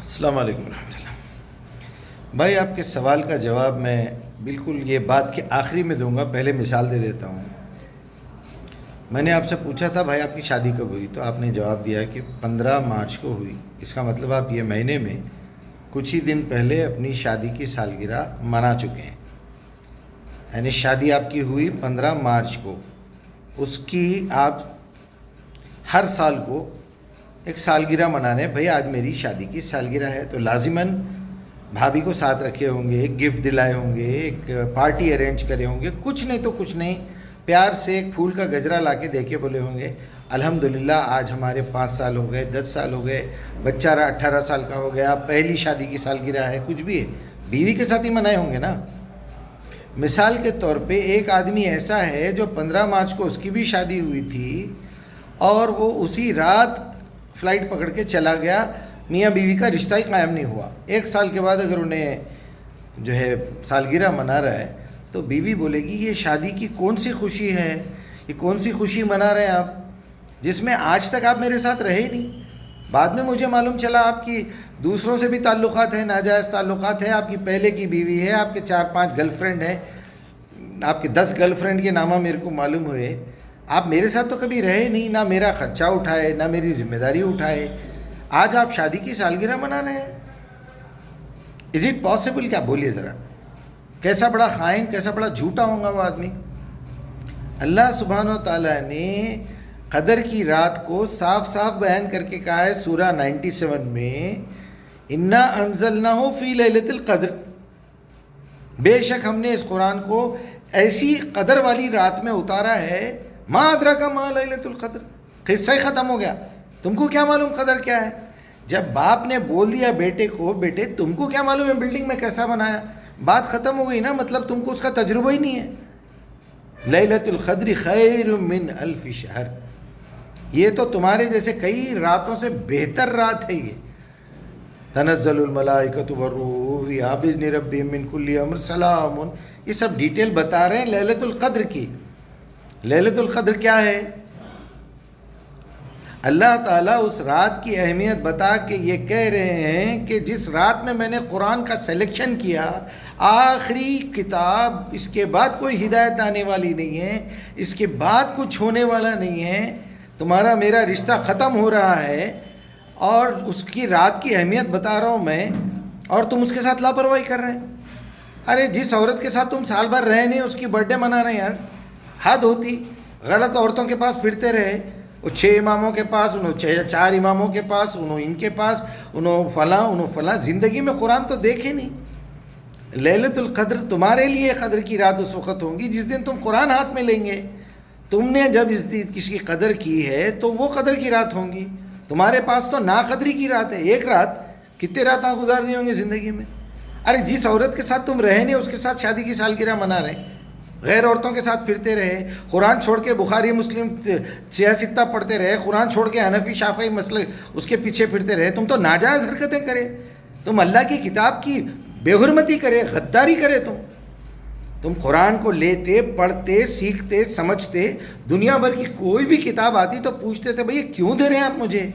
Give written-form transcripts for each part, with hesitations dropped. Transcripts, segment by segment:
السلام علیکم ورحمۃ اللہ۔ بھائی آپ کے سوال کا جواب میں بالکل یہ بات کے آخری میں دوں گا، پہلے مثال دے دیتا ہوں۔ میں نے آپ سے پوچھا تھا بھائی آپ کی شادی کب ہوئی، تو آپ نے جواب دیا کہ 15 مارچ کو ہوئی۔ اس کا مطلب آپ یہ مہینے میں کچھ ہی دن پہلے اپنی شادی کی سالگرہ منا چکے ہیں، یعنی شادی آپ کی ہوئی 15 مارچ کو، اس کی آپ ہر سال کو ایک سالگرہ منا رہے ہیں۔ بھئی آج میری شادی کی سالگرہ ہے، تو لازماً بھابھی کو ساتھ رکھے ہوں گے، ایک گفٹ دلائے ہوں گے، ایک پارٹی ارینج کرے ہوں گے، کچھ نہیں تو کچھ نہیں، پیار سے ایک پھول کا گجرا لا کے دے کے بولے ہوں گے الحمدللہ آج ہمارے 5 سال ہو گئے، 10 سال ہو گئے، بچہ 18 سال کا ہو گیا، پہلی شادی کی سالگرہ ہے، کچھ بھی ہے، بیوی کے ساتھ ہی منائے ہوں گے نا۔ مثال کے طور پہ ایک آدمی ایسا ہے جو 15 مارچ کو اس کی بھی شادی ہوئی تھی اور وہ اسی رات فلائٹ پکڑ کے چلا گیا، میاں بیوی کا رشتہ ہی قائم نہیں ہوا۔ 1 سال کے بعد اگر انہیں جو ہے سالگرہ منا رہا ہے تو بیوی بولے گی یہ شادی کی کون سی خوشی ہے، یہ کون سی خوشی منا رہے ہیں آپ، جس میں آج تک آپ میرے ساتھ رہے ہی نہیں۔ بعد میں مجھے معلوم چلا آپ کی دوسروں سے بھی تعلقات ہیں، ناجائز تعلقات ہیں، آپ کی پہلے کی بیوی ہے، آپ کے 4-5 گرل فرینڈ ہیں، آپ کے 10 گرل فرینڈ کے نامہ میرے کو معلوم ہوئے۔ آپ میرے ساتھ تو کبھی رہے نہیں، نہ میرا خرچہ اٹھائے، نہ میری ذمہ داری اٹھائے، آج آپ شادی کی سالگرہ منا رہے ہیں۔ Is it possible? کیا بولیے ذرا، کیسا بڑا خائن، کیسا بڑا جھوٹا ہوگا وہ آدمی۔ اللہ سبحانہ و تعالیٰ نے قدر کی رات کو صاف صاف بیان کر کے کہا ہے سورہ 97 میں، انا انزلناہ فی لیلۃ القدر، بے شک ہم نے اس قرآن کو ایسی قدر والی رات میں اتارا ہے، ما ادراک ما لیلۃ القدر، قصہ ہی ختم ہو گیا، تم کو کیا معلوم قدر کیا ہے۔ جب باپ نے بول دیا بیٹے کو بیٹے تم کو کیا معلوم ہے بلڈنگ میں کیسا بنایا، بات ختم ہو گئی نا، مطلب تم کو اس کا تجربہ ہی نہیں ہے۔ لیلۃ القدر خیر من الف شہر، یہ تو تمہارے جیسے کئی راتوں سے بہتر رات ہے یہ۔ تنزل الملائکۃ والروح فیہا بإذن ربہم من کل امر سلام، یہ سب ڈیٹیل بتا رہے ہیں لیلۃ القدر کی۔ لیلۃ القدر کیا ہے؟ اللہ تعالیٰ اس رات کی اہمیت بتا کے یہ کہہ رہے ہیں کہ جس رات میں نے قرآن کا سلیکشن کیا، آخری کتاب، اس کے بعد کوئی ہدایت آنے والی نہیں ہے، اس کے بعد کچھ ہونے والا نہیں ہے، تمہارا میرا رشتہ ختم ہو رہا ہے اور اس کی رات کی اہمیت بتا رہا ہوں میں، اور تم اس کے ساتھ لاپرواہی کر رہے ہیں۔ ارے جس عورت کے ساتھ تم سال بھر رہے نہیں اس کی برتھ ڈے منا رہے ہیں یار، حد ہوتی۔ غلط عورتوں کے پاس پھرتے رہے، وہ 6 اماموں کے پاس، انہوں 4 اماموں کے پاس، انہوں ان کے پاس، انہوں فلاں، زندگی میں قرآن تو دیکھے نہیں۔ لیلۃ القدر تمہارے لیے قدر کی رات اس وقت ہوگی جس دن تم قرآن ہاتھ میں لیں گے۔ تم نے جب کسی کی قدر کی ہے تو وہ قدر کی رات ہوں گی، تمہارے پاس تو ناقدری کی رات ہے۔ ایک رات کتنے راتیں گزار دی ہوں گے زندگی میں۔ ارے جس عورت کے ساتھ تم رہے نہیں اس کے ساتھ شادی کی سالگرہ منا رہے، غیر عورتوں کے ساتھ پھرتے رہے، قرآن چھوڑ کے بخاری مسلم سیاستہ پڑھتے رہے، قرآن چھوڑ کے حنفی شافعی مسئلے اس کے پیچھے پھرتے رہے، تم تو ناجائز حرکتیں کرے، تم اللہ کی کتاب کی بے حرمتی کرے، غداری کرے، تم قرآن کو لیتے، پڑھتے، سیکھتے، سمجھتے، دنیا بھر کی کوئی بھی کتاب آتی تو پوچھتے تھے بھئی کیوں دے رہے ہیں آپ مجھے،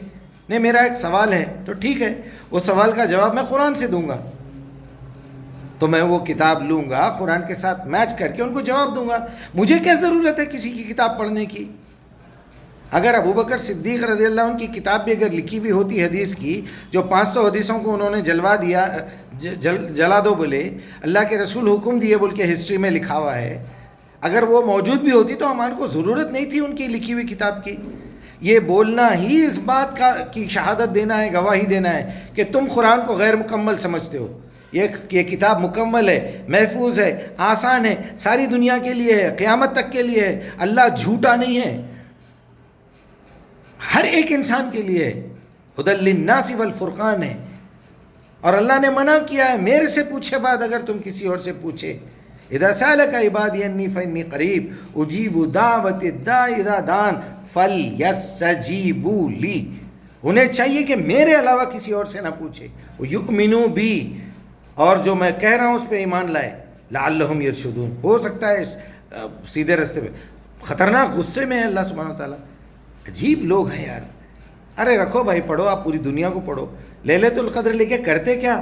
نہیں میرا ایک سوال ہے، تو ٹھیک ہے وہ سوال کا جواب میں قرآن سے دوں گا، تو میں وہ کتاب لوں گا قرآن کے ساتھ میچ کر کے ان کو جواب دوں گا، مجھے کیا ضرورت ہے کسی کی کتاب پڑھنے کی۔ اگر ابوبکر صدیق رضی اللہ عنہ کی کتاب بھی اگر لکھی ہوئی ہوتی حدیث کی، جو 500 حدیثوں کو انہوں نے جلوا دیا، جلا دو بولے، اللہ کے رسول حکم دیے بول کے ہسٹری میں لکھا ہوا ہے، اگر وہ موجود بھی ہوتی تو ہمارے کو ضرورت نہیں تھی ان کی لکھی ہوئی کتاب کی۔ یہ بولنا ہی اس بات کی شہادت دینا ہے، گواہی دینا ہے کہ تم قرآن کو غیر مکمل سمجھتے ہو۔ یہ کتاب مکمل ہے، محفوظ ہے، آسان ہے، ساری دنیا کے لیے ہے، قیامت تک کے لیے ہے، اللہ جھوٹا نہیں ہے، ہر ایک انسان کے لیے ہدی للناس والفرقان ہے، اور اللہ نے منع کیا ہے میرے سے پوچھے بعد اگر تم کسی اور سے پوچھے، اذا سالک عبادی انی فانی قریب اجیب دعوت الداع اذا دعان فلیستجیبوا لی، انہیں چاہیے کہ میرے علاوہ کسی اور سے نہ پوچھے، یؤمنوا بی، اور جو میں کہہ رہا ہوں اس پہ ایمان لائے، لعلہم یرشدون، ہو سکتا ہے سیدھے راستے پہ۔ خطرناک غصے میں ہے اللہ سبحانہ و تعالیٰ، عجیب لوگ ہیں یار۔ ارے رکھو بھائی، پڑھو، آپ پوری دنیا کو پڑھو. لیلۃ القدر لے کے کرتے کیا؟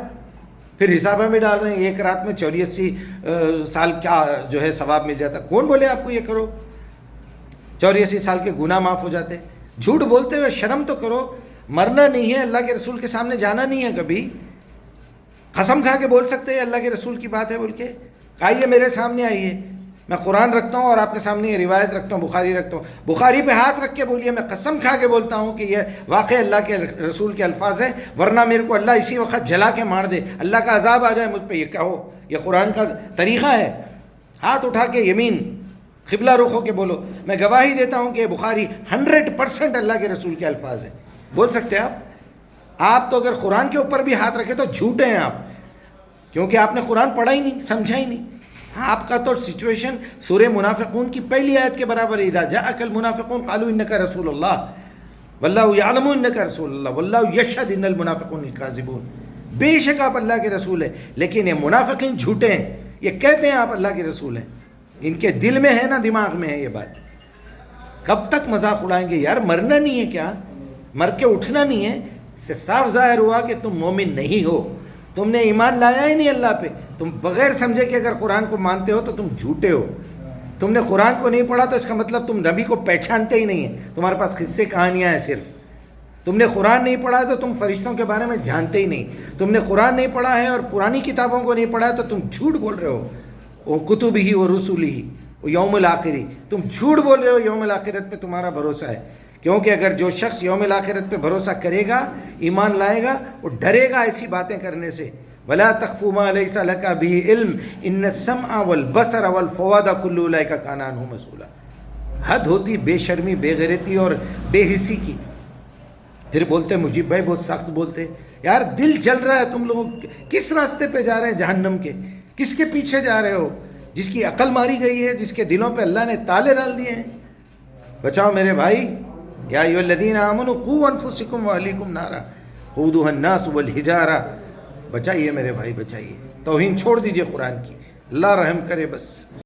پھر حسابہ میں ڈال رہے ہیں ایک رات میں 84 سال کیا جو ہے ثواب مل جاتا. کون بولے آپ کو یہ کرو؟ 84 سال کے گناہ معاف ہو جاتے. جھوٹ بولتے ہوئے شرم تو کرو. مرنا نہیں ہے، اللہ کے رسول کے سامنے جانا نہیں ہے. کبھی قسم کھا کے بول سکتے ہیں اللہ کے رسول کی بات ہے بول کے؟ آئیے میرے سامنے آئیے، میں قرآن رکھتا ہوں اور آپ کے سامنے یہ روایت رکھتا ہوں، بخاری رکھتا ہوں. بخاری پہ ہاتھ رکھ کے بولیے میں قسم کھا کے بولتا ہوں کہ یہ واقع اللہ کے رسول کے الفاظ ہیں، ورنہ میرے کو اللہ اسی وقت جلا کے مار دے، اللہ کا عذاب آ جائے مجھ پہ. یہ کہو، یہ قرآن کا طریقہ ہے. ہاتھ اٹھا کے یمین قبلہ رخ ہو کے بولو میں گواہی دیتا ہوں کہ یہ بخاری 100% اللہ کے رسول کے الفاظ ہیں. بول سکتے ہیں آپ تو اگر قرآن کے اوپر بھی ہاتھ رکھے تو جھوٹے ہیں آپ، کیونکہ آپ نے قرآن پڑھا ہی نہیں، سمجھا ہی نہیں. آپ کا تو سچویشن سورہ منافقون کی پہلی آیت کے برابر ہے. اذا جاءک المنافقون قالوا انک رسول اللہ واللہ یعلم انک رسول اللہ واللہ یشہد ان المنافقون الکاذبون. بے شک آپ اللہ کے رسول ہیں، لیکن یہ منافقین جھوٹے ہیں. یہ کہتے ہیں آپ اللہ کے رسول ہیں، ان کے دل میں ہے نا دماغ میں ہے یہ بات. کب تک مذاق اڑائیں گے یار؟ مرنا نہیں ہے کیا؟ مر کے اٹھنا نہیں ہے؟ اس سے صاف ظاہر ہوا کہ تم مومن نہیں ہو، تم نے ایمان لایا ہی نہیں اللہ پہ. تم بغیر سمجھے کہ اگر قرآن کو مانتے ہو تو تم جھوٹے ہو. تم نے قرآن کو نہیں پڑھا تو اس کا مطلب تم نبی کو پہچانتے ہی نہیں ہیں، تمہارے پاس قصے کہانیاں ہیں صرف. تم نے قرآن نہیں پڑھا تو تم فرشتوں کے بارے میں جانتے ہی نہیں. تم نے قرآن نہیں پڑھا ہے اور پرانی کتابوں کو نہیں پڑھا ہے تو تم جھوٹ بول رہے ہو. وہ کتب ہی وہ رسول ہی وہ یوم الآخری، تم جھوٹ بول رہے ہو. یوم الآخرت پہ تمہارا بھروسہ ہے، کیونکہ اگر جو شخص یوم الآخرت پہ بھروسہ کرے گا، ایمان لائے گا، وہ ڈرے گا ایسی باتیں کرنے سے. ولا تخف ما ليس لك به علم ان السمع والبصر والفؤاد كل اولئك كان عنه مسؤولا. حد ہوتی بے شرمی، بے غیرتی اور بے حسی کی. پھر بولتے مجیب بھائی بہت سخت بولتے. یار دل جل رہا ہے تم لوگ کس راستے پہ جا رہے ہیں جہنم کے؟ کس کے پیچھے جا رہے ہو؟ جس کی عقل ماری گئی ہے، جس کے دلوں پہ اللہ نے تالے ڈال دیے ہیں. بچاؤ میرے بھائی. یا ایھا الذین آمنوا قوا انفسکم واہلیکم نارا قودھا الناس والحجارہ. بچائیے میرے بھائی، بچائیے. توہین چھوڑ دیجئے قرآن کی. اللہ رحم کرے بس.